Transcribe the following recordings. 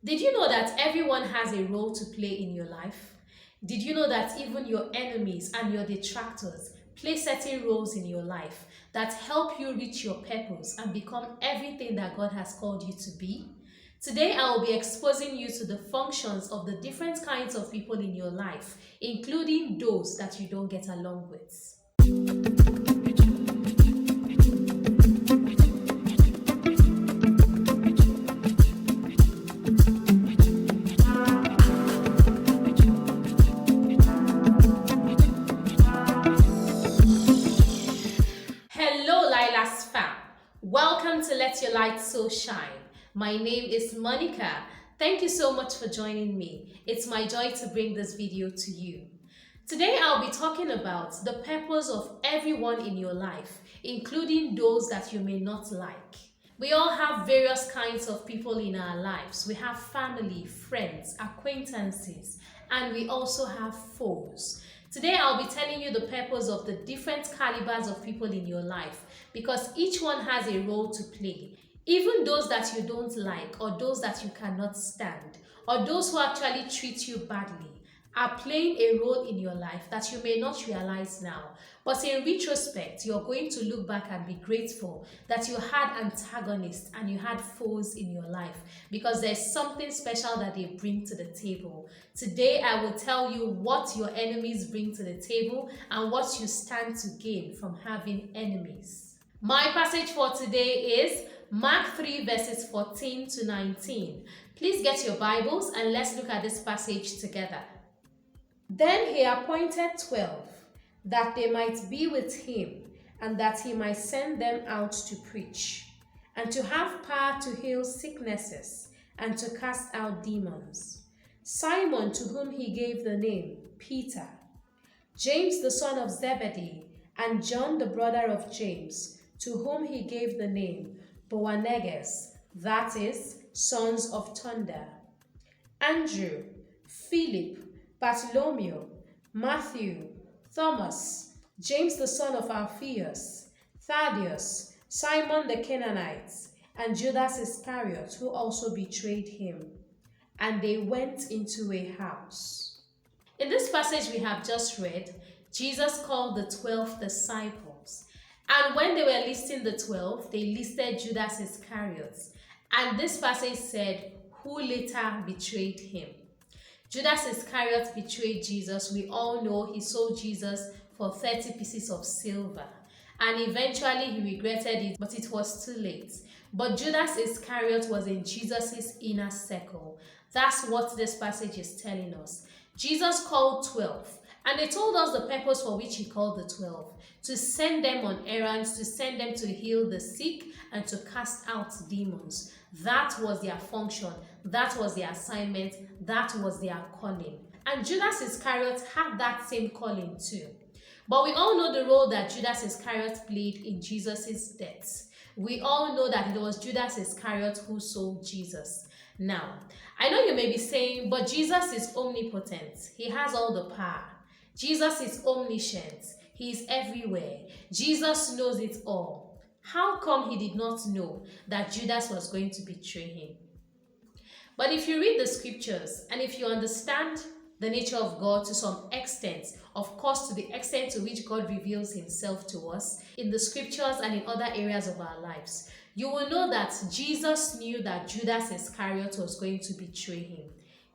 Did you know that everyone has a role to play in your life? Did you know that even your enemies and your detractors play certain roles in your life that help you reach your purpose and become everything that God has called you to be? Today, I will be exposing you to the functions of the different kinds of people in your life, including those that you don't get along with. Hello, Lila's fam. Welcome to Let Your Light So Shine. My name is Monica. Thank you so much for joining me. It's my joy to bring this video to you. Today, I'll be talking about the purpose of everyone in your life, including those that you may not like. We all have various kinds of people in our lives. We have family, friends, acquaintances, and we also have foes. Today, I'll be telling you the purpose of the different calibers of people in your life because each one has a role to play. Even those that you don't like, or those that you cannot stand, or those who actually treat you badly, are playing a role in your life that you may not realize now. But in retrospect, you're going to look back and be grateful that you had antagonists and you had foes in your life because there's something special that they bring to the table. Today, I will tell you what your enemies bring to the table and what you stand to gain from having enemies. My passage for today is Mark 3 verses 14 to 19. Please get your Bibles and let's look at this passage together. Then he appointed 12, that they might be with him, and that he might send them out to preach, and to have power to heal sicknesses, and to cast out demons. Simon, to whom he gave the name Peter, James the son of Zebedee, and John the brother of James, to whom he gave the name Boanerges, that is, sons of thunder, Andrew, Philip, Bartholomew, Matthew, Thomas, James the son of Alphaeus, Thaddeus, Simon the Canaanite, and Judas Iscariot, who also betrayed him. And they went into a house. In this passage we have just read, Jesus called the 12 disciples. And when they were listing the 12, they listed Judas Iscariot. And this passage said, who later betrayed him. Judas Iscariot betrayed Jesus. We all know he sold Jesus for 30 pieces of silver. And eventually he regretted it, but it was too late. But Judas Iscariot was in Jesus' inner circle. That's what this passage is telling us. Jesus called 12. And they told us the purpose for which he called the 12. To send them on errands, to send them to heal the sick, and to cast out demons. That was their function. That was their assignment. That was their calling. And Judas Iscariot had that same calling too. But we all know the role that Judas Iscariot played in Jesus' death. We all know that it was Judas Iscariot who sold Jesus. Now, I know you may be saying, but Jesus is omnipotent. He has all the power. Jesus is omniscient. He is everywhere. Jesus knows it all. How come he did not know that Judas was going to betray him? But if you read the scriptures and if you understand the nature of God to some extent, of course to the extent to which God reveals himself to us in the scriptures and in other areas of our lives, you will know that Jesus knew that Judas Iscariot was going to betray him.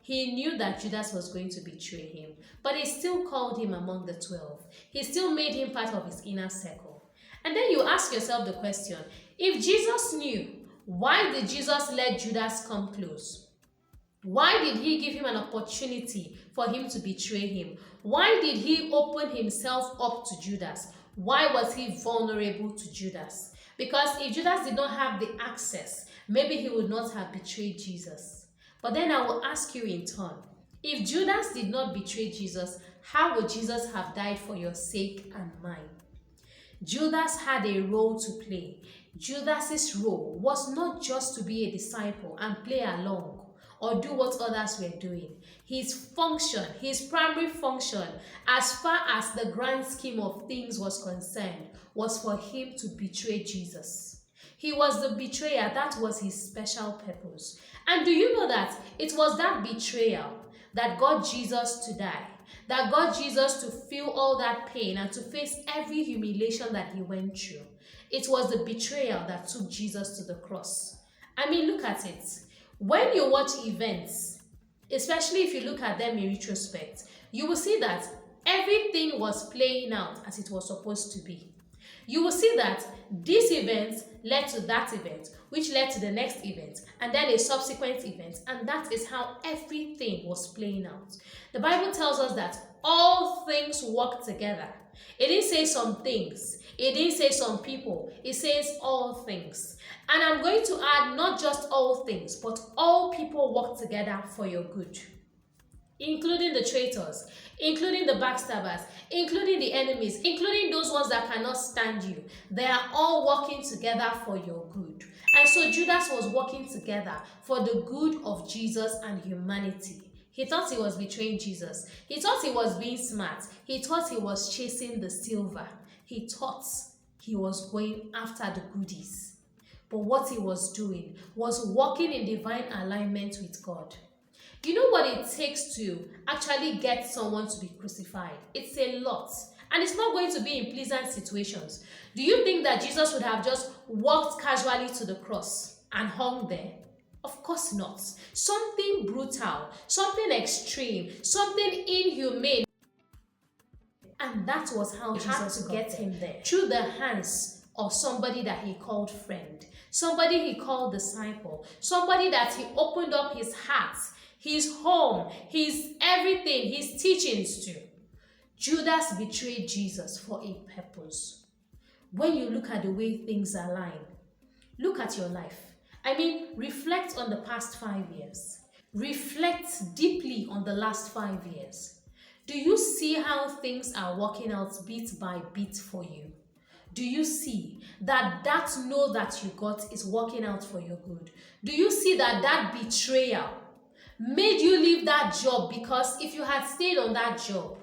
He knew that Judas was going to betray him, but he still called him among the 12. He still made him part of his inner circle. And then you ask yourself the question, if Jesus knew, why did Jesus let Judas come close? Why did he give him an opportunity for him to betray him? Why did he open himself up to Judas? Why was he vulnerable to Judas? Because if Judas did not have the access, maybe he would not have betrayed Jesus. But then I will ask you in turn, if Judas did not betray Jesus, how would Jesus have died for your sake and mine? Judas had a role to play. Judas's role was not just to be a disciple and play along or do what others were doing. His function, his primary function, as far as the grand scheme of things was concerned, was for him to betray Jesus. He was the betrayer. That was his special purpose. And do you know that it was that betrayal that got Jesus to die, that got Jesus to feel all that pain and to face every humiliation that he went through? It was the betrayal that took Jesus to the cross. I mean, look at it. When you watch events, especially if you look at them in retrospect, you will see that everything was playing out as it was supposed to be. You will see that this event led to that event, which led to the next event, and then a subsequent event, and that is how everything was playing out. The Bible tells us that all things work together. It didn't say some things, it didn't say some people, it says all things. And I'm going to add not just all things, but all people work together for your good, including the traitors, including the backstabbers, including the enemies, including those ones that cannot stand you. They are all working together for your good. And so Judas was working together for the good of Jesus and humanity. He thought he was betraying Jesus. He thought he was being smart. He thought he was chasing the silver. He thought he was going after the goodies. But what he was doing was walking in divine alignment with God. You know what it takes to actually get someone to be crucified? It's a lot. And it's not going to be in pleasant situations. Do you think that Jesus would have just walked casually to the cross and hung there? Of course not. Something brutal, something extreme, something inhumane. And that was how Jesus got him there. Through the hands of somebody that he called friend, somebody he called disciple, somebody that he opened up his heart, his home, his everything, his teachings to. Judas betrayed Jesus for a purpose. When you look at the way things align, look at your life. I mean, reflect on the past 5 years. Reflect deeply on the last 5 years. Do you see how things are working out bit by bit for you? Do you see that no that you got is working out for your good? Do you see that betrayal made you leave that job? Because if you had stayed on that job,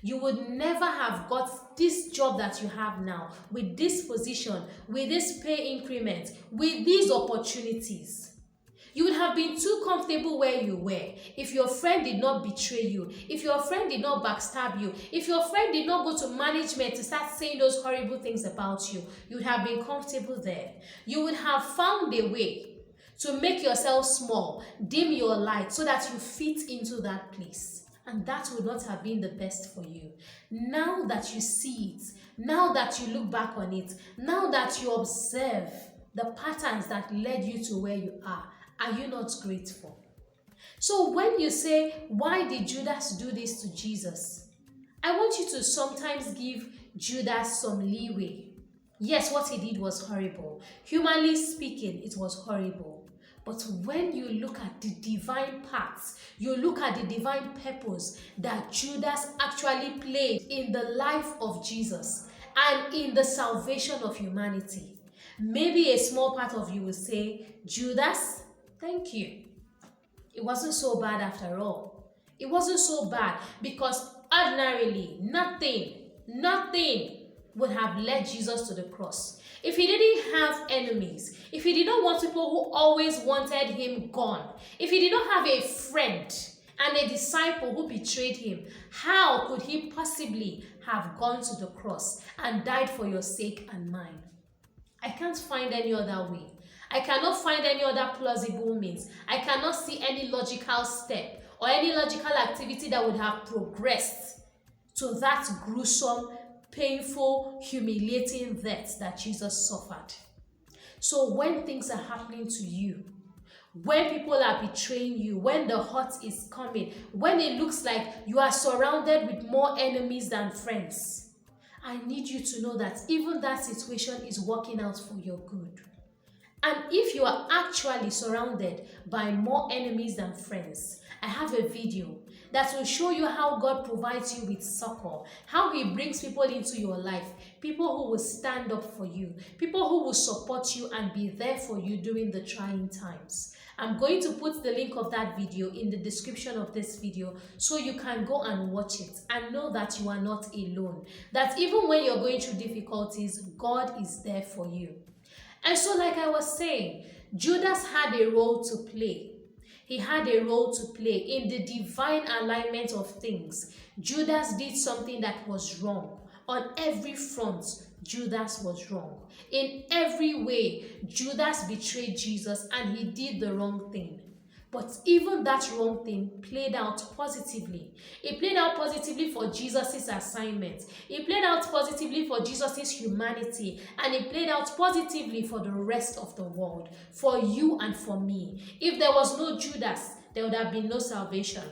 you would never have got this job that you have now, with this position, with this pay increment, with these opportunities. You would have been too comfortable where you were if your friend did not betray you, if your friend did not backstab you, if your friend did not go to management to start saying those horrible things about you. You would have been comfortable there. You would have found a way to make yourself small, dim your light so that you fit into that place. And that would not have been the best for you. Now that you see it, now that you look back on it, now that you observe the patterns that led you to where you are you not grateful? So when you say, why did Judas do this to Jesus? I want you to sometimes give Judas some leeway. Yes, what he did was horrible. Humanly speaking, it was horrible. But when you look at the divine parts, you look at the divine purpose that Judas actually played in the life of Jesus and in the salvation of humanity, maybe a small part of you will say, Judas, thank you. It wasn't so bad after all. It wasn't so bad because ordinarily, nothing would have led Jesus to the cross. If he didn't have enemies, if he did not want people who always wanted him gone, if he did not have a friend and a disciple who betrayed him, how could he possibly have gone to the cross and died for your sake and mine? I can't find any other way. I cannot find any other plausible means. I cannot see any logical step or any logical activity that would have progressed to that gruesome, painful, humiliating death that Jesus suffered. So when things are happening to you, when people are betraying you, when the hurt is coming, when it looks like you are surrounded with more enemies than friends, I need you to know that even that situation is working out for your good. And if you are actually surrounded by more enemies than friends, I have a video that will show you how God provides you with succor, how he brings people into your life, people who will stand up for you, people who will support you and be there for you during the trying times. I'm going to put the link of that video in the description of this video so you can go and watch it and know that you are not alone, that even when you're going through difficulties, God is there for you. And so like I was saying, Judas had a role to play. He had a role to play in the divine alignment of things. Judas did something that was wrong. On every front, Judas was wrong. In every way, Judas betrayed Jesus and he did the wrong thing. But even that wrong thing played out positively. It played out positively for Jesus' assignment. It played out positively for Jesus' humanity. And it played out positively for the rest of the world. For you and for me. If there was no Judas, there would have been no salvation.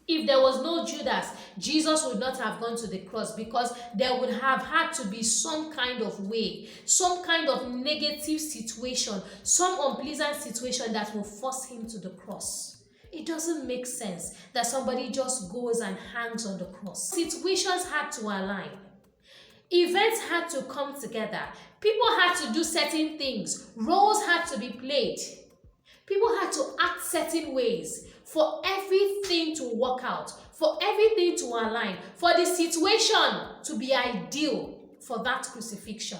If there was no Judas, Jesus would not have gone to the cross, because there would have had to be some kind of way, some kind of negative situation, some unpleasant situation that will force him to the cross. It doesn't make sense that somebody just goes and hangs on the cross. Situations had to align. Events had to come together. People had to do certain things. Roles had to be played. People had to act certain ways for everything to work out, for everything to align, for the situation to be ideal for that crucifixion.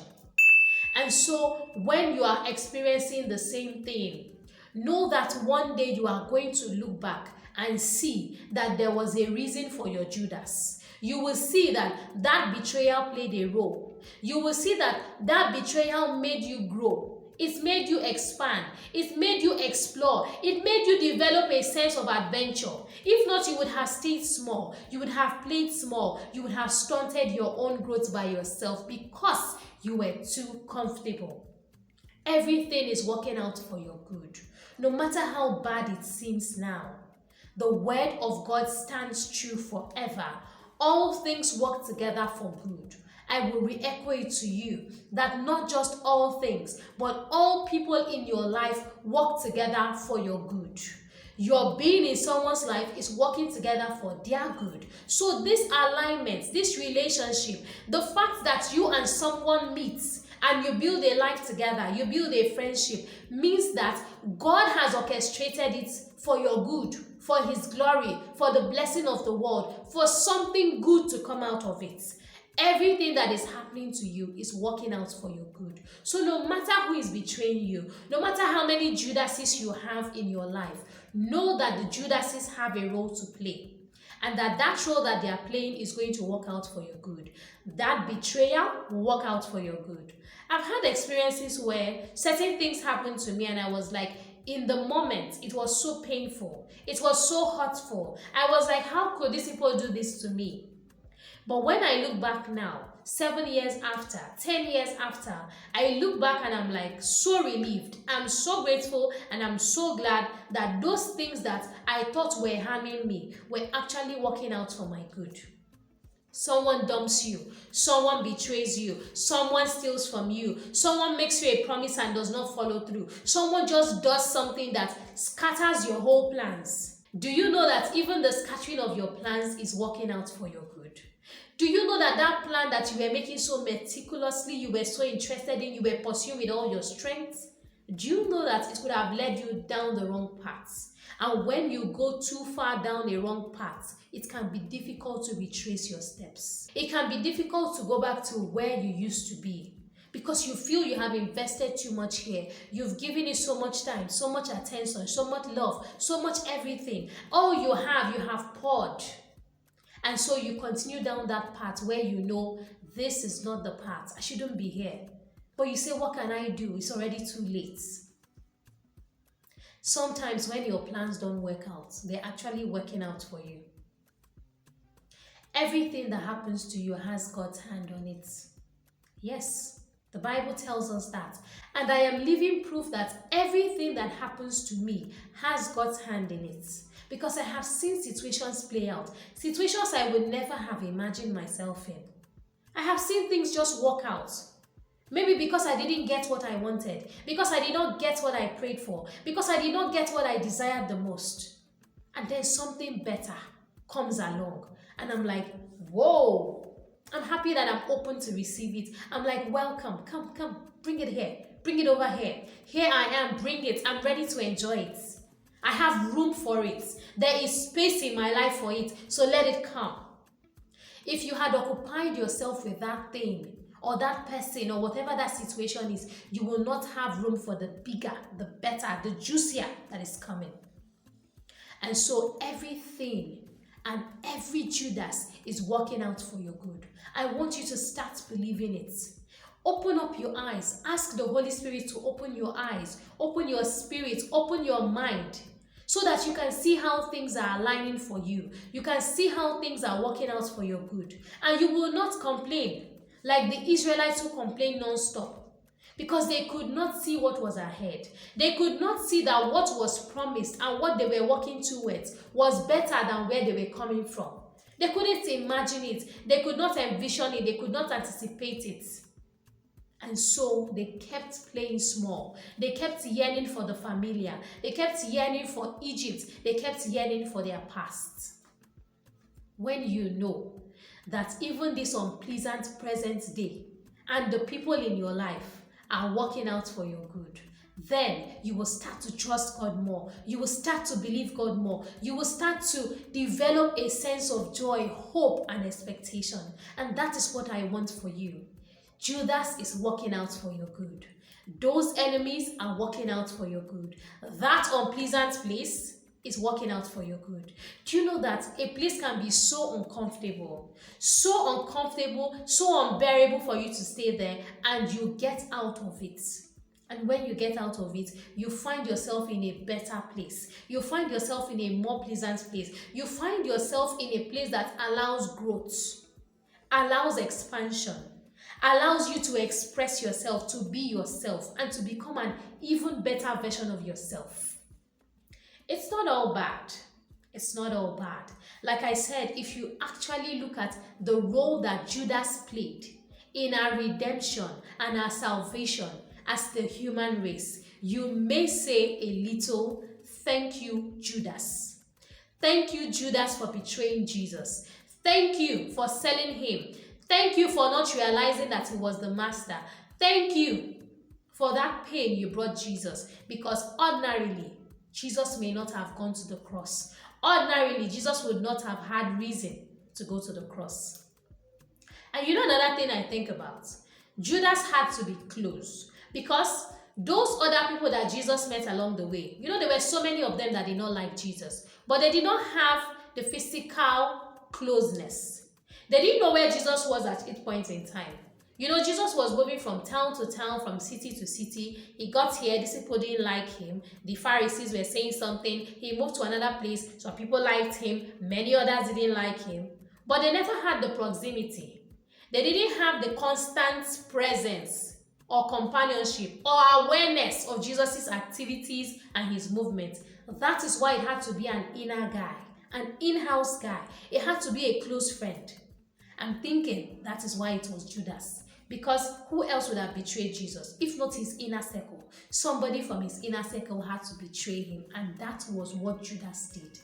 And so when you are experiencing the same thing, know that one day you are going to look back and see that there was a reason for your Judas. You will see that that betrayal played a role. You will see that that betrayal made you grow. It made you expand. It made you explore. It made you develop a sense of adventure. If not, you would have stayed small. You would have played small. You would have stunted your own growth by yourself because you were too comfortable. Everything is working out for your good. No matter how bad it seems now, the word of God stands true forever. All things work together for good. I will re-echo it to you that not just all things, but all people in your life work together for your good. Your being in someone's life is working together for their good. So this alignment, this relationship, the fact that you and someone meet and you build a life together, you build a friendship, means that God has orchestrated it for your good, for his glory, for the blessing of the world, for something good to come out of it. Everything that is happening to you is working out for your good. So no matter who is betraying you, no matter how many Judases you have in your life, know that the Judases have a role to play. And that role that they are playing is going to work out for your good. That betrayal will work out for your good. I've had experiences where certain things happened to me and I was like, in the moment, it was so painful. It was so hurtful. I was like, how could these people do this to me? But when I look back now, 7 years after, 10 years after, I look back and I'm like so relieved. I'm so grateful and I'm so glad that those things that I thought were harming me were actually working out for my good. Someone dumps you, someone betrays you, someone steals from you, someone makes you a promise and does not follow through, someone just does something that scatters your whole plans. Do you know that even the scattering of your plans is working out for your good? Do you know that that plan that you were making so meticulously, you were so interested in, you were pursuing with all your strength? Do you know that it could have led you down the wrong path? And when you go too far down a wrong path, it can be difficult to retrace your steps. It can be difficult to go back to where you used to be because you feel you have invested too much here. You've given it so much time, so much attention, so much love, so much everything. All you have poured. And so you continue down that path where you know this is not the path. I shouldn't be here. But you say, what can I do? It's already too late. Sometimes when your plans don't work out, they're actually working out for you. Everything that happens to you has God's hand on it. Yes, the Bible tells us that. And I am living proof that everything that happens to me has God's hand in it. Because I have seen situations play out. Situations I would never have imagined myself in. I have seen things just work out. Maybe because I didn't get what I wanted. Because I did not get what I prayed for. Because I did not get what I desired the most. And then something better comes along. And I'm like, whoa. I'm happy that I'm open to receive it. I'm like, welcome. Come. Bring it here. Bring it over here. Here I am. Bring it. I'm ready to enjoy it. I have room for it. There is space in my life for it. So let it come. If you had occupied yourself with that thing or that person or whatever that situation is, you will not have room for the bigger, the better, the juicier that is coming. And so everything and every Judas is working out for your good. I want you to start believing it. Open up your eyes. Ask the Holy Spirit to open your eyes, open your spirit, open your mind, so that you can see how things are aligning for you. You can see how things are working out for your good. And you will not complain like the Israelites who complained non-stop, because they could not see what was ahead. They could not see that what was promised and what they were working towards was better than where they were coming from. They couldn't imagine it. They could not envision it. They could not anticipate it. And so they kept playing small. They kept yearning for the familiar. They kept yearning for Egypt. They kept yearning for their past. When you know that even this unpleasant present day and the people in your life are working out for your good, then you will start to trust God more. You will start to believe God more. You will start to develop a sense of joy, hope, and expectation. And that is what I want for you. Judas is working out for your good. Those enemies are working out for your good. That unpleasant place is working out for your good. Do you know that a place can be so uncomfortable, so unbearable for you to stay there, and you get out of it? And when you get out of it, you find yourself in a better place. You find yourself in a more pleasant place. You find yourself in a place that allows growth, allows expansion, allows you to express yourself, to be yourself, and to become an even better version of yourself. It's not all bad. It's not all bad. Like I said, if you actually look at the role that Judas played in our redemption and our salvation as the human race, you may say a little, thank you, Judas. Thank you, Judas, for betraying Jesus. Thank you for selling him. Thank you for not realizing that he was the master. Thank you for that pain you brought Jesus, because ordinarily, Jesus may not have gone to the cross. Ordinarily, Jesus would not have had reason to go to the cross. And you know another thing I think about? Judas had to be close, because those other people that Jesus met along the way, you know, there were so many of them that did not like Jesus, but they did not have the physical closeness. They didn't know where Jesus was at each point in time. You know, Jesus was moving from town to town, from city to city. He got here, these people didn't like him. The Pharisees were saying something. He moved to another place, some people liked him. Many others didn't like him. But they never had the proximity. They didn't have the constant presence or companionship or awareness of Jesus' activities and his movement. That is why it had to be an inner guy, an in-house guy. It had to be a close friend. I'm thinking that is why it was Judas. Because who else would have betrayed Jesus if not his inner circle? Somebody from his inner circle had to betray him, and that was what Judas did.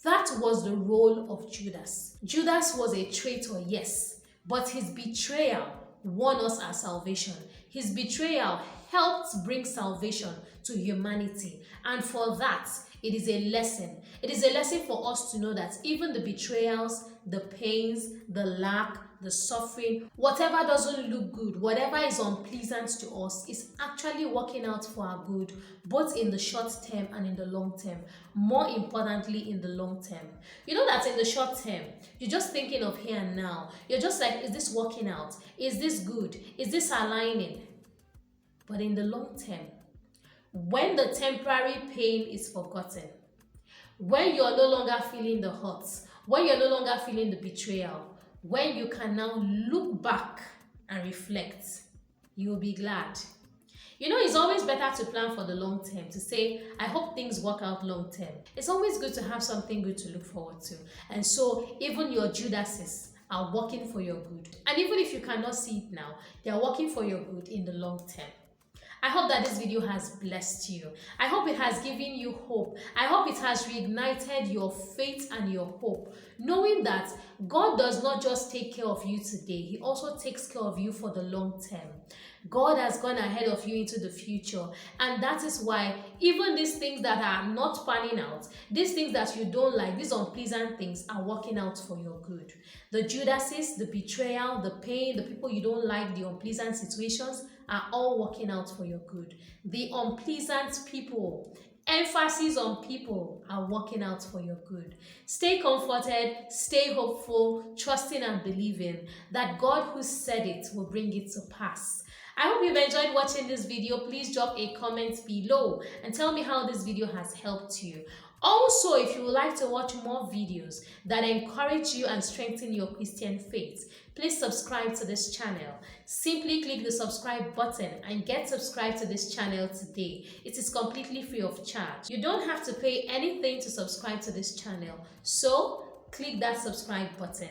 That was the role of Judas. Judas was a traitor, yes, but his betrayal won us our salvation. His betrayal helped bring salvation to humanity, and for that, it is a lesson. It is a lesson for us to know that even the betrayals, the pains, the lack, the suffering, whatever doesn't look good, whatever is unpleasant to us, is actually working out for our good, both in the short term and in the long term. More importantly, in the long term. You know that in the short term, you're just thinking of here and now. You're just like, is this working out? Is this good? Is this aligning? But in the long term, when the temporary pain is forgotten, when you're no longer feeling the hurt, when you're no longer feeling the betrayal, when you can now look back and reflect, you'll be glad. You know, it's always better to plan for the long term, to say, I hope things work out long term. It's always good to have something good to look forward to. And so even your Judases are working for your good. And even if you cannot see it now, they are working for your good in the long term. I hope that this video has blessed you. I hope it has given you hope. I hope it has reignited your faith and your hope, knowing that God does not just take care of you today, He also takes care of you for the long term. God has gone ahead of you into the future, and that is why even these things that are not panning out, these things that you don't like, these unpleasant things are working out for your good. The Judases, the betrayal, the pain, the people you don't like, the unpleasant situations are all working out for your good. The unpleasant people Emphasis on people are working out for your good. Stay comforted, stay hopeful, trusting and believing that God who said it will bring it to pass. I hope you've enjoyed watching this video. Please drop a comment below and tell me how this video has helped you. Also, if you would like to watch more videos that encourage you and strengthen your Christian faith, please subscribe to this channel. Simply click the subscribe button and get subscribed to this channel today. It is completely free of charge. You don't have to pay anything to subscribe to this channel, so click that subscribe button.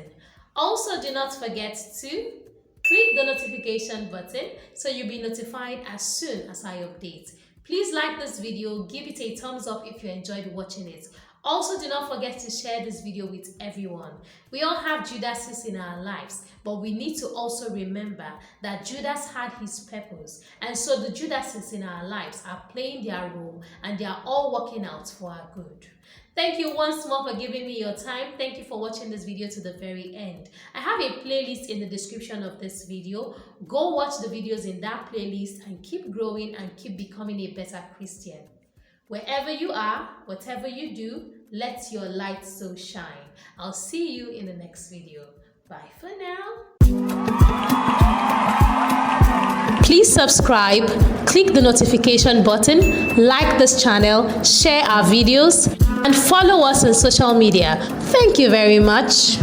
Also, do not forget to click the notification button so you'll be notified as soon as I update. Please like this video, give it a thumbs up if you enjoyed watching it. Also, do not forget to share this video with everyone. We all have Judases in our lives, but we need to also remember that Judas had his purpose, and so the Judases in our lives are playing their role and they are all working out for our good. Thank you once more for giving me your time. Thank you for watching this video to the very end. I have a playlist in the description of this video. Go watch the videos in that playlist and keep growing and keep becoming a better Christian. Wherever you are, whatever you do, let your light so shine. I'll see you in the next video. Bye for now. Please subscribe, click the notification button, like this channel, share our videos, and follow us on social media. Thank you very much.